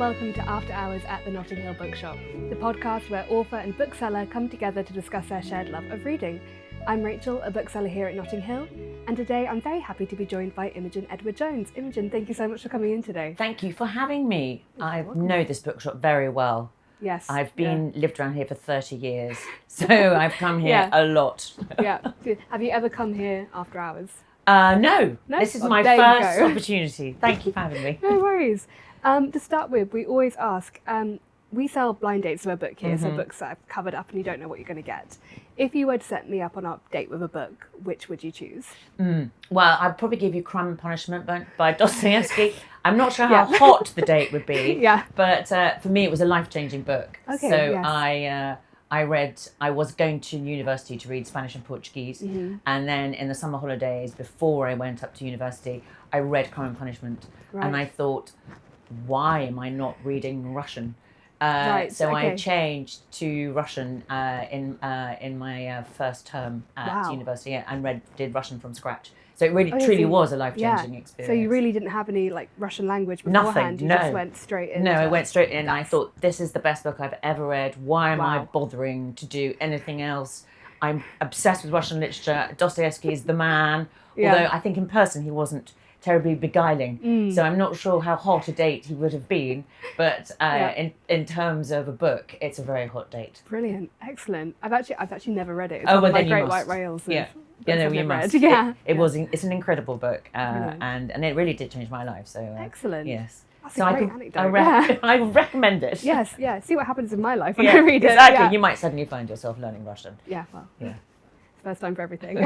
welcome to After Hours at the Notting Hill Bookshop, the podcast where author and bookseller come together to discuss their shared love of reading. I'm Rachel, a bookseller here at Notting Hill, and today I'm very happy to be joined by Imogen Edwards-Jones. Imogen, thank you so much for coming in today. Thank you for having me. I know this bookshop very well. Yes. I've lived around here for 30 years, so I've come here a lot. Yeah. Have you ever come here after hours? No. This is my first opportunity. Thank you for having me. No worries. To start with, we always ask, we sell blind dates of a book here, so books that are covered up and you don't know what you're going to get. If you were to set me up on a date with a book, which would you choose? Well, I'd probably give you Crime and Punishment by Dostoevsky. I'm not sure how hot the date would be, but for me it was a life-changing book. Okay, so I was going to university to read Spanish and Portuguese, and then in the summer holidays before I went up to university, I read Crime and Punishment, and I thought, why am I not reading Russian? So I changed to Russian in my first term at university and did Russian from scratch. So it really truly was a life-changing experience. So you really didn't have any Russian language beforehand? Nothing, you just went straight in? No, I went straight in and I thought, this is the best book I've ever read. Why am I bothering to do anything else? I'm obsessed with Russian literature. Dostoevsky is the man. Although I think in person he wasn't terribly beguiling. So I'm not sure how hot a date he would have been, but in terms of a book, it's a very hot date. Brilliant, excellent. I've actually never read it. It's one of my you Great must. White Whales. You must. It's an incredible book, and it really did change my life. So excellent. Yes. That's a great anecdote. I recommend it. Yes, yeah. See what happens in my life when I read it. Exactly. You might suddenly find yourself learning Russian. Yeah. Well. Yeah. First time for everything.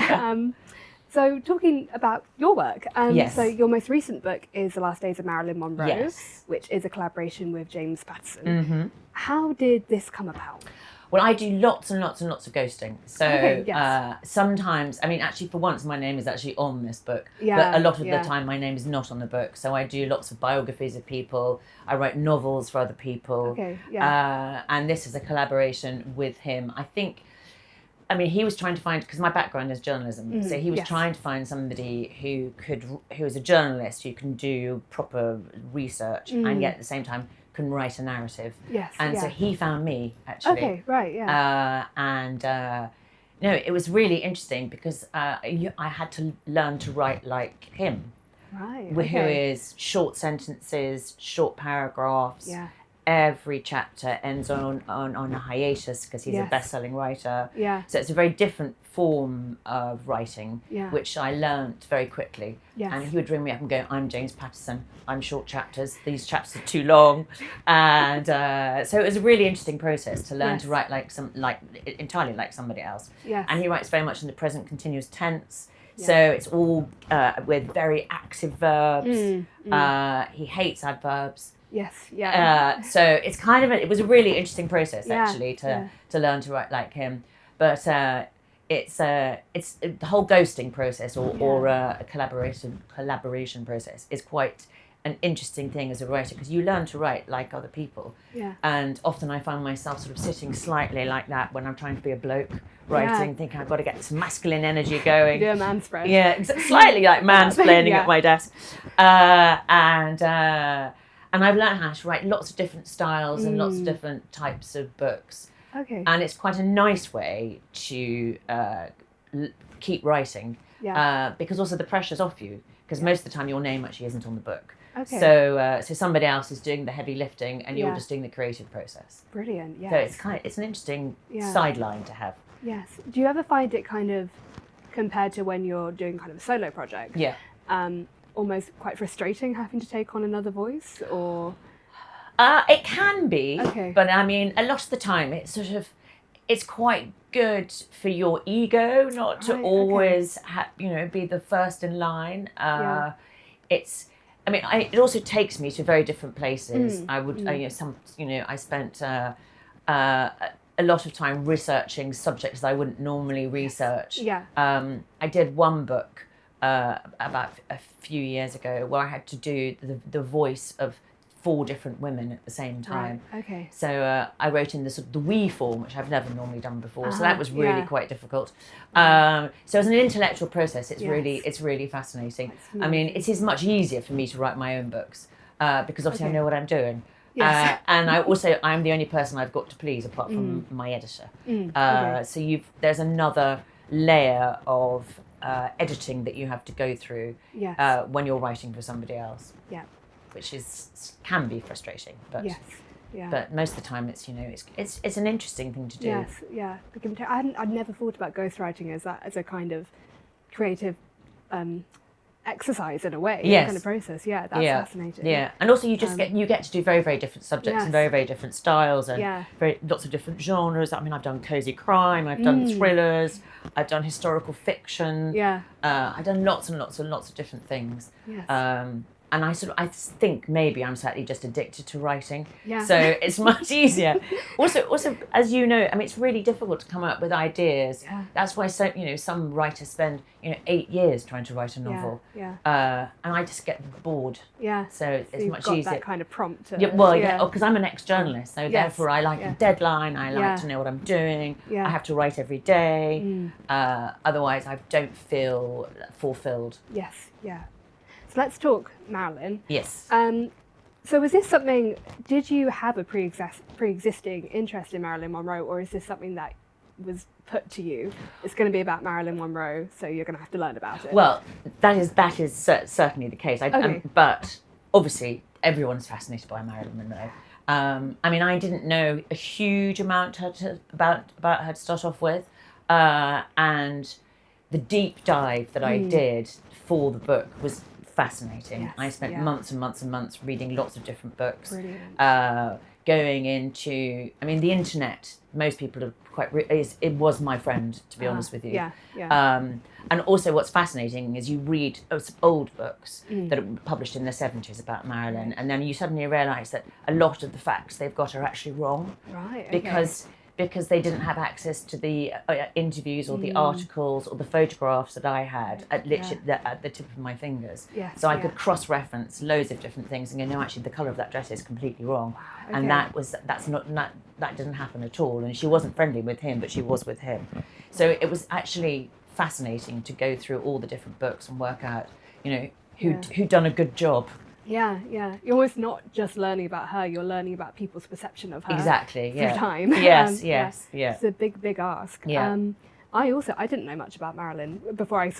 So talking about your work, so your most recent book is The Last Days of Marilyn Monroe, which is a collaboration with James Patterson. How did this come about? Well, I do lots and lots and lots of ghosting. So sometimes, actually for once my name is actually on this book, but a lot of the time my name is not on the book. So I do lots of biographies of people. I write novels for other people. And this is a collaboration with him. He was trying to find, because my background is journalism, so he was trying to find somebody who is a journalist, who can do proper research and yet at the same time can write a narrative. So he found me, actually. It was really interesting because I had to learn to write like him. Who is short sentences, short paragraphs. Every chapter ends on a hiatus because he's a best-selling writer. So it's a very different form of writing, which I learnt very quickly. And he would ring me up and go, I'm James Patterson, I'm short chapters, these chapters are too long. And so it was a really interesting process to learn to write entirely like somebody else. And he writes very much in the present continuous tense. So it's all with very active verbs. He hates adverbs. So it's it was a really interesting process actually to learn to write like him, but it's the whole ghosting process or a collaboration process is quite an interesting thing as a writer because you learn to write like other people. And often I find myself sort of sitting slightly like that when I'm trying to be a bloke writing, thinking I've got to get some masculine energy going. Do a manspread. Slightly like mansplaining at my desk, and I've learned how to write lots of different styles and lots of different types of books. And it's quite a nice way to keep writing because also the pressure's off you because most of the time your name actually isn't on the book. So somebody else is doing the heavy lifting and you're just doing the creative process. Brilliant, So it's an interesting sideline to have. Yes. Do you ever find it kind of, compared to when you're doing kind of a solo project, almost quite frustrating having to take on another voice, or? It can be, but a lot of the time it's quite good for your ego not to always be the first in line. It also takes me to very different places. I spent a lot of time researching subjects that I wouldn't normally research. I did one book about a few years ago where I had to do the voice of 4 different women at the same time. So I wrote in the we form, which I've never normally done before. So that was really quite difficult. So as an intellectual process, it's really fascinating. It is much easier for me to write my own books because obviously I know what I'm doing. Yes. And I'm the only person I've got to please apart from my editor. Okay. So there's another layer of editing that you have to go through when you're writing for somebody else. Yeah. Which can be frustrating, but but most of the time it's it's an interesting thing to do. Yes, yeah. I'd never thought about ghostwriting as a kind of creative exercise in a way, kind of process. Yeah, that's fascinating. Yeah, and also you just get to do very, very different subjects and very, very different styles and lots of different genres. I mean, I've done cozy crime, I've done thrillers, I've done historical fiction. Yeah, I've done lots and lots and lots of different things. Yes. And I think maybe I'm slightly just addicted to writing. Yeah. So it's much easier. Also, as you know, I mean, it's really difficult to come up with ideas. Yeah. That's why some writers spend 8 years trying to write a novel. Yeah. And I just get bored. Yeah. So it's much easier. That kind of prompt. Because I'm an ex-journalist, so therefore I like a deadline. I like to know what I'm doing. Yeah. I have to write every day. Otherwise, I don't feel fulfilled. Yes. Yeah. Let's talk Marilyn. Yes. So was this something, did you have a pre-existing interest in Marilyn Monroe, or is this something that was put to you? It's going to be about Marilyn Monroe, so you're going to have to learn about it. Well, that is certainly the case. But obviously everyone's fascinated by Marilyn Monroe. I mean, I didn't know a huge amount about her to start off with. And the deep dive that I did for the book was fascinating. Yes, I spent months and months and months reading lots of different books. Brilliant. Going into, I mean, the internet, most people are it was my friend, to be honest with you. Yeah, yeah. And also what's fascinating is you read old books that are published in the 70s about Marilyn, and then you suddenly realise that a lot of the facts they've got are actually wrong. Right, okay. Because they didn't have access to the interviews or the articles or the photographs that I had at the tip of my fingers. Yes, so I could cross-reference loads of different things and go, no, actually the colour of that dress is completely wrong. Wow, okay. And that didn't happen at all. And she wasn't friendly with him, but she was with him. So it was actually fascinating to go through all the different books and work out, who'd done a good job. Yeah, yeah. You're almost not just learning about her, you're learning about people's perception of her. Exactly, yeah. Through time. Yes, yeah. It's a big, big ask. Yeah. I didn't know much about Marilyn before I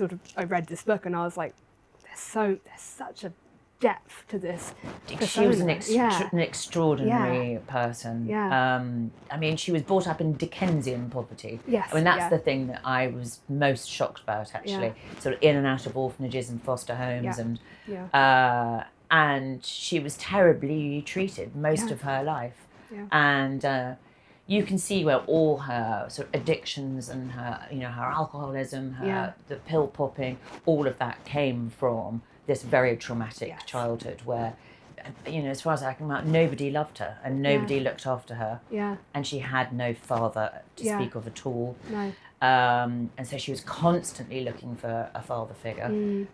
read this book, and I was like, there's such a depth to this persona. She was an extraordinary person. Yeah. I mean, she was brought up in Dickensian poverty. Yes. I mean, that's the thing that I was most shocked about, actually. Yeah. Sort of in and out of orphanages and foster homes and she was terribly treated most of her life. Yeah. And you can see where all her sort of addictions and her, her alcoholism, the pill popping, all of that came from this very traumatic childhood where, as far as I can remember, nobody loved her and nobody looked after her. Yeah. And she had no father to speak of at all. No. And so she was constantly looking for a father figure.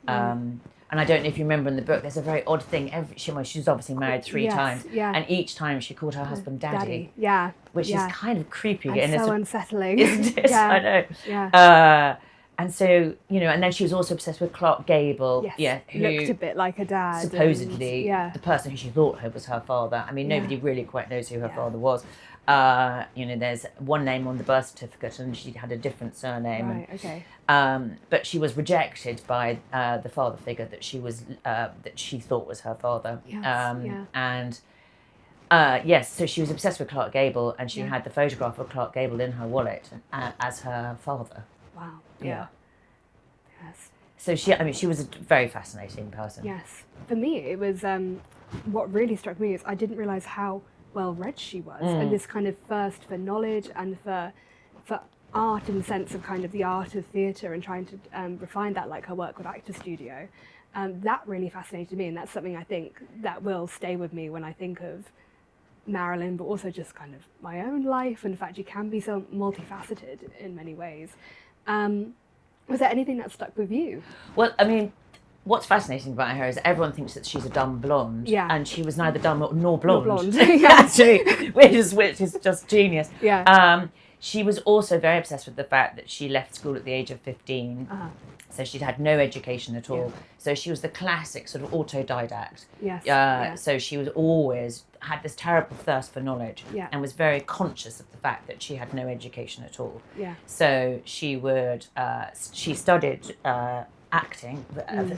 And I don't know if you remember in the book, there's a very odd thing. She was obviously married 3 times. Yeah. And each time she called her husband Daddy. Yeah. Which is kind of creepy. And so unsettling. Isn't it? Yeah. I know. Yeah. And so, and then she was also obsessed with Clark Gable. Yes. Who looked a bit like a dad. Supposedly, the person who she thought was her father. I mean, nobody really quite knows who her father was. There's one name on the birth certificate and she had a different surname. Right, okay. But she was rejected by the father figure that she thought was her father. Yes, so she was obsessed with Clark Gable and she had the photograph of Clark Gable in her wallet as her father. Wow. Yeah. Yes. So she was a very fascinating person. Yes. For me, it was what really struck me is I didn't realise how well read she was, and this kind of thirst for knowledge and for art in the sense of kind of the art of theatre and trying to refine that, like her work with Actor Studio. That really fascinated me, and that's something I think that will stay with me when I think of Marilyn, but also just kind of my own life and the fact she can be so multifaceted in many ways. Was there anything that stuck with you? Well, I mean, what's fascinating about her is everyone thinks that she's a dumb blonde, and she was neither dumb nor blonde. Actually, which is just genius. Yeah. She was also very obsessed with the fact that she left school at the age of 15. So she'd had no education at all. Yeah. So she was the classic sort of autodidact. Yes. So she was always had this terrible thirst for knowledge, Yeah. and was very conscious of the fact that she had no education at all. Yeah. So she would, she studied acting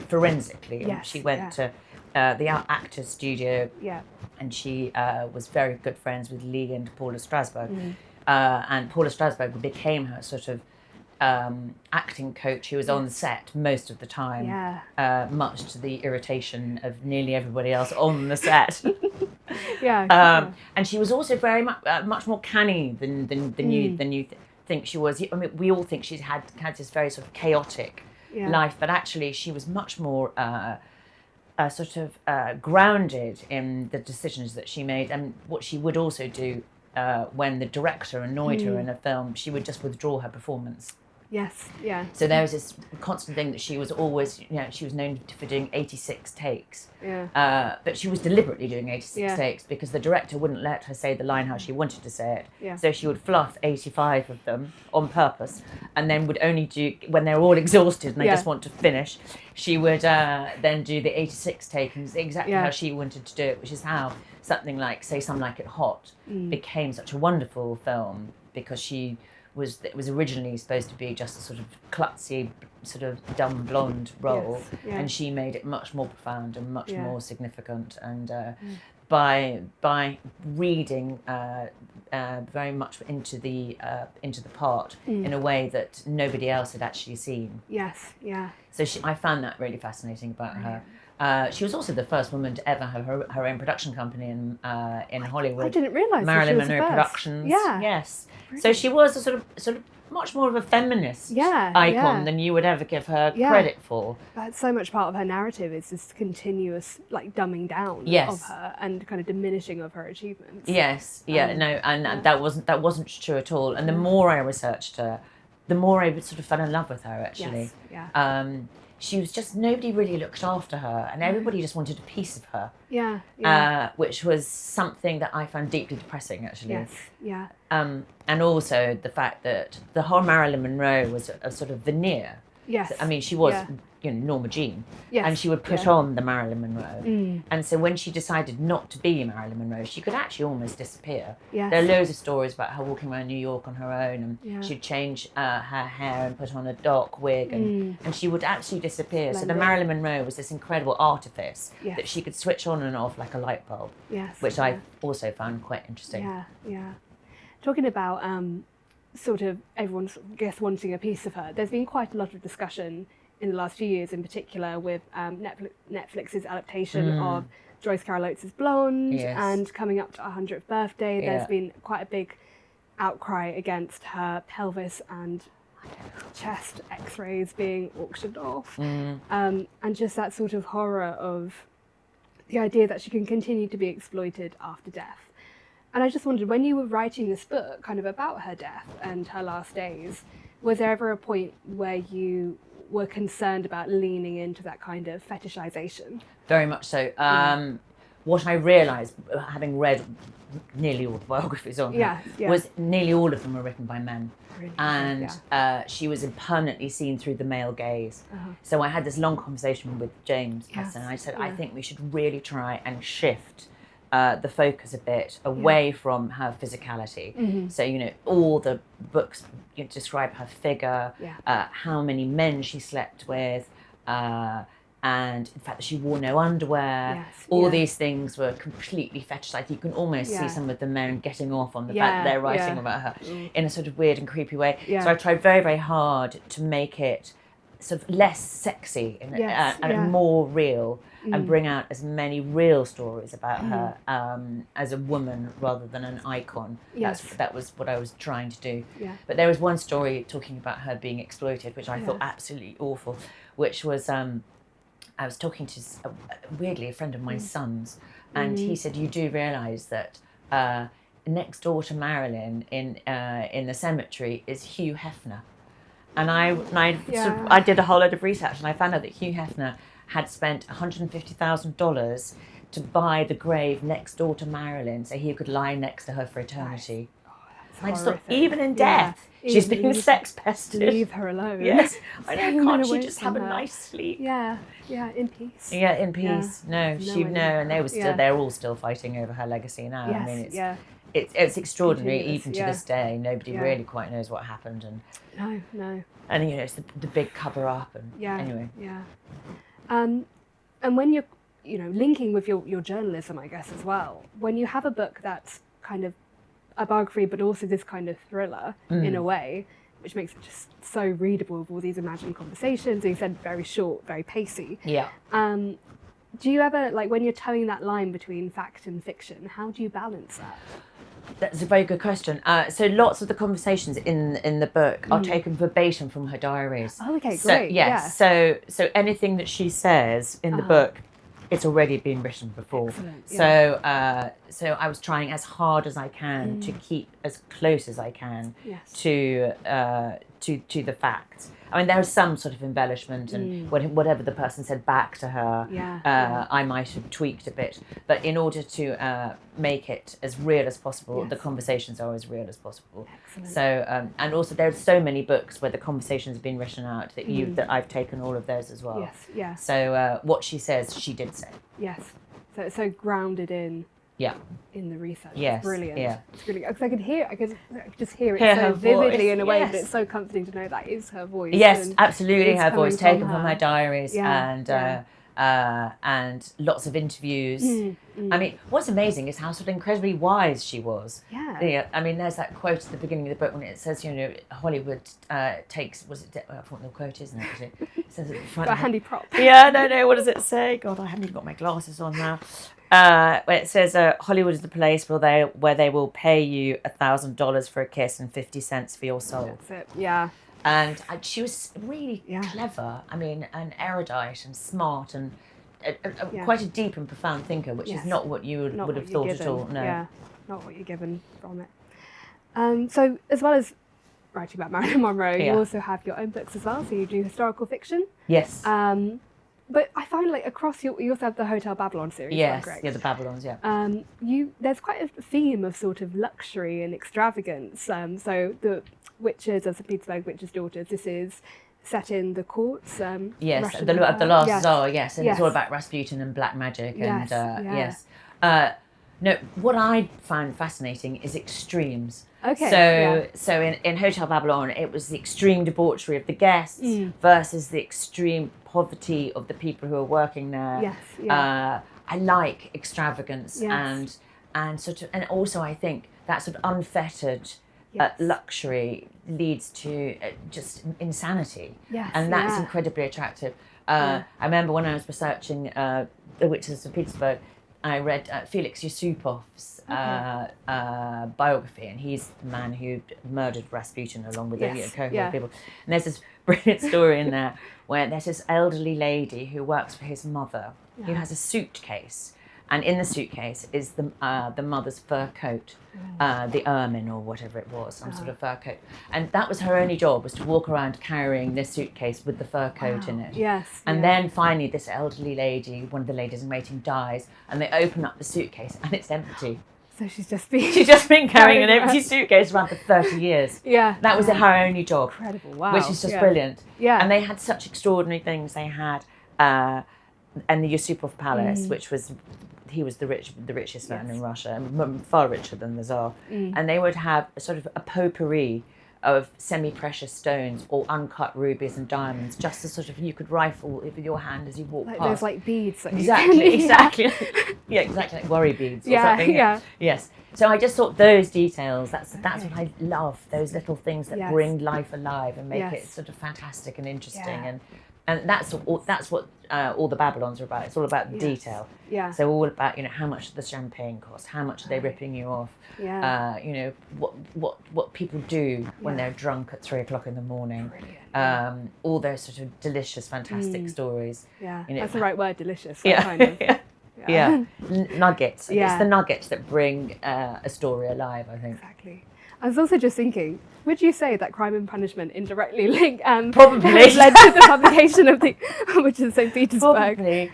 forensically. Yes. She went to the Actors Studio, Yeah. and she was very good friends with Lee and Paula Strasberg. And Paula Strasberg became her sort of acting coach, who was on set most of the time, much to the irritation of nearly everybody else on the set. And she was also very much more canny than you think she was. I mean, we all think she's had this very sort of chaotic life, but actually she was much more sort of grounded in the decisions that she made, and what she would also do when the director annoyed her in a film, she would just withdraw her performance. Yes, yeah. So there was this constant thing that she was always, she was known for doing 86 takes. Yeah. But she was deliberately doing 86 takes because the director wouldn't let her say the line how she wanted to say it. Yeah. So she would fluff 85 of them on purpose, and then would only do, when they're all exhausted and they just want to finish, she would then do the 86 take and exactly how she wanted to do it, which is how something like, say, Some Like It Hot became such a wonderful film, because it was originally supposed to be just a sort of klutzy, sort of dumb blonde role, and she made it much more profound and much more significant. And by reading very much into the part in a way that nobody else had actually seen. Yes, yeah. So I found that really fascinating about her. She was also the first woman to ever have her own production company in Hollywood. I didn't realise Marilyn she was Monroe the first. Productions. Yeah. Yes. So she was a sort of much more of a feminist icon than you would ever give her credit for. That's so much part of her narrative, is this continuous dumbing down of her and kind of diminishing of her achievements. Yes. That wasn't true at all. And the more I researched her, the more I sort of fell in love with her, actually. Yes. Yeah. She was just, nobody really looked after her, and everybody just wanted a piece of her. Yeah. Which was something that I found deeply depressing, actually. Yes. Yeah. And also the fact that the whole Marilyn Monroe was a sort of veneer. Yes. I mean, she was, Norma Jean. Yes. And she would put on the Marilyn Monroe. And so when she decided not to be Marilyn Monroe, she could actually almost disappear. Yes. There are loads of stories about her walking around New York on her own, and she'd change her hair and put on a dark wig, and she would actually disappear. So the Marilyn Monroe was this incredible artifice that she could switch on and off like a light bulb, which I also found quite interesting. Yeah, yeah. Talking about sort of everyone's wanting a piece of her, there's been quite a lot of discussion in the last few years, in particular with Netflix's adaptation of Joyce Carol Oates' Blonde, and coming up to her 100th birthday, there's been quite a big outcry against her pelvis and chest x-rays being auctioned off, and just that sort of horror of the idea that she can continue to be exploited after death. And I just wondered, when you were writing this book kind of about her death and her last days, was there ever a point where you were concerned about leaning into that kind of fetishization? Very much so. What I realised, having read nearly all the biographies on her, was nearly all of them were written by men. Really? And she was permanently seen through the male gaze. So I had this long conversation with James Patterson, and I said, I think we should really try and shift the focus a bit away from her physicality. So, all the books describe her figure, how many men she slept with, and the fact that she wore no underwear. All these things were completely fetishized. You can almost see some of the men getting off on the fact that they're writing about her in a sort of weird and creepy way. So I tried very, very hard to make it sort of less sexy and more real, and bring out as many real stories about her as a woman rather than an icon. That was what I was trying to do. But there was one story talking about her being exploited, which I thought absolutely awful, which was I was talking to weirdly a friend of my son's, and he said, you do realise that next door to Marilyn in the cemetery is Hugh Hefner. And I did a whole load of research, and I found out that Hugh Hefner had spent $150,000 to buy the grave next door to Marilyn so he could lie next to her for eternity. I just thought, even in death, she's being sex pestered. Leave her alone. Yes, I know. Can't she just have a nice sleep? Yeah, in peace. Yeah, in peace. Yeah. And they're all still fighting over her legacy now. Yes, I mean, it's extraordinary. Even to this day, nobody really quite knows what happened. And no. And it's the big cover up. And anyway. Yeah. And when you're linking with your journalism, I guess, as well, when you have a book that's kind of a biography, but also this kind of thriller in a way, which makes it just so readable with all these imagined conversations, and you said very short, very pacey. Yeah. Do you ever, like, when you're towing that line between fact and fiction, how do you balance that? That's a very good question. So lots of the conversations in the book are taken verbatim from her diaries. Oh, okay, so, great. Yes. Yeah. So anything that she says in the book, it's already been written before. Excellent, yeah. So I was trying as hard as I can to keep as close as I can to the facts. I mean, there is some sort of embellishment, and whatever the person said back to her, I might have tweaked a bit. But in order to make it as real as possible, the conversations are as real as possible. Excellent. So, and also there are so many books where the conversations have been written out that I've taken all of those as well. Yes, yeah. So what she says, she did say. Yes. So it's so grounded in the research. Yes. It's brilliant. Yeah. It's really, because I could just hear it so vividly in a way that it's so comforting to know that is her voice. Yes, absolutely, her voice taken from her diaries, and lots of interviews. I mean, what's amazing is how sort of incredibly wise she was. Yeah. I mean, there's that quote at the beginning of the book when it says, Hollywood takes, I forgot the quote, isn't it? It says at the front. Got a handy prop. Yeah, no, what does it say? God, I haven't even got my glasses on now. Where it says, Hollywood is the place where they will pay you $1,000 for a kiss and 50 cents for your soul. That's it, yeah. And she was really clever, I mean, and erudite and smart and quite a deep and profound thinker, which is not what you would have thought at all. No. Yeah, not what you're given from it. So as well as writing about Marilyn Monroe, you also have your own books as well, so you do historical fiction. Yes. But I find, like, across you also have the Hotel Babylon series. Yes, correct? the Babylons, yeah. There's quite a theme of sort of luxury and extravagance. So the Witches of St Petersburg, Witches' Daughters, this is set in the courts. Yes, Russian, the last Tsar, and it's all Yes. about Rasputin and black magic. Yes, And yeah. no, what I found fascinating is extremes. Okay. So in Hotel Babylon, it was the extreme debauchery of the guests versus the extreme poverty of the people who are working there. Yes. Yeah. I like extravagance and sort of, and also I think that sort of unfettered luxury leads to just insanity. Yes. And that's incredibly attractive. I remember when I was researching the Witches of Petersburg, I read Felix Yusupov's biography, and he's the man who murdered Rasputin along with a cohort of people. And there's this brilliant story in there where there's this elderly lady who works for his mother, who has a suitcase, and in the suitcase is the mother's fur coat, the ermine or whatever it was, some sort of fur coat. And that was her only job, was to walk around carrying this suitcase with the fur coat in it. Yes. And then finally this elderly lady, one of the ladies in waiting, dies, and they open up the suitcase and it's empty. So she's just been carrying an empty suitcase around for 30 years. Yeah. That was her only job. Incredible, wow. Which is just brilliant. Yeah. And they had such extraordinary things. They had and the Yusupov Palace, which was, he was the richest man in Russia, and far richer than the Tsar. And they would have a sort of a potpourri of semi-precious stones or uncut rubies and diamonds, just as sort of you could rifle with your hand as you walk past. Those like beads. Exactly. Yeah, exactly, like worry beads or something. Yeah. Yes. So I just thought those details, that's what I love, those little things that bring life alive and make it sort of fantastic and interesting. And that's what all the Babylons are about. It's all about the detail. Yeah. So all about, how much the champagne costs, how much are they ripping you off, what people do when they're drunk at 3 o'clock in the morning. All those sort of delicious, fantastic stories. Yeah, that's the right word, delicious. Kind of. Nuggets. It's the nuggets that bring a story alive, I think. Exactly. I was also just thinking, would you say that Crime and Punishment indirectly probably led to the publication of the Witches of St Petersburg? Probably.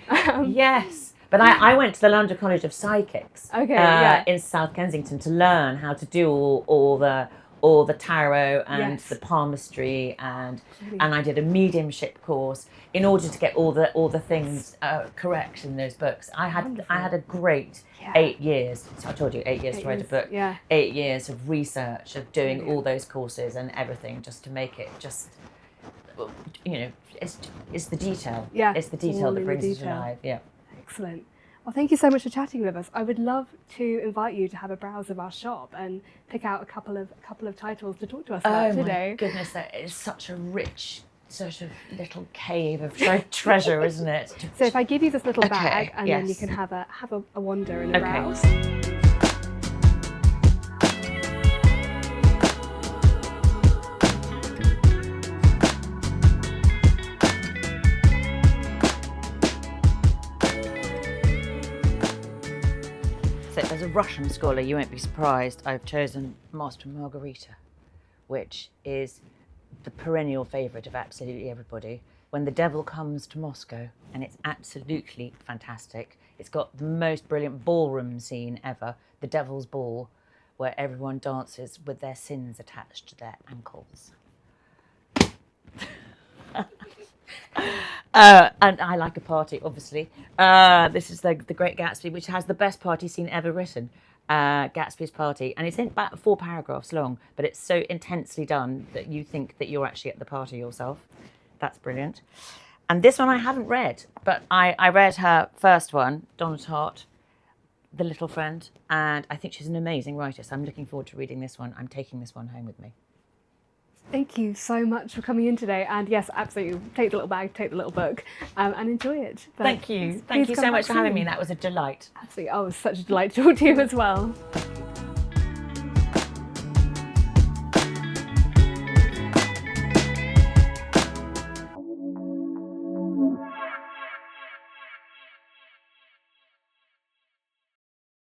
Yes. But I went to the London College of Psychics in South Kensington to learn how to do all the tarot and the palmistry, and I did a mediumship course in order to get all the things correct in those books. I had a great 8 years. So I told you 8 years to write a book. 8 years of research, of doing all those courses and everything, just to make it just, you know, it's the detail. Yeah, it's the detail that brings it to life. Yeah. Excellent. Well, thank you so much for chatting with us. I would love to invite you to have a browse of our shop and pick out a couple of titles to talk to us about today. Oh my goodness, that is such a rich sort of little cave of treasure, isn't it? So if I give you this little bag, and then you can have a wander and a browse. So as a Russian scholar, you won't be surprised, I've chosen Master and Margarita, which is the perennial favourite of absolutely everybody. When the Devil Comes to Moscow, and it's absolutely fantastic. It's got the most brilliant ballroom scene ever, the Devil's Ball, where everyone dances with their sins attached to their ankles. And I like a party, obviously. This is the Great Gatsby, which has the best party scene ever written, Gatsby's Party. And it's in about 4 paragraphs long, but it's so intensely done that you think that you're actually at the party yourself. That's brilliant. And this one I haven't read, but I read her first one, Donna Tartt, The Little Friend, and I think she's an amazing writer, so I'm looking forward to reading this one. I'm taking this one home with me. Thank you so much for coming in today, and yes, absolutely, take the little bag, take the little book, and enjoy it. But thank you so much for having me. That was a delight. Absolutely, oh, it was such a delight to talk to you as well.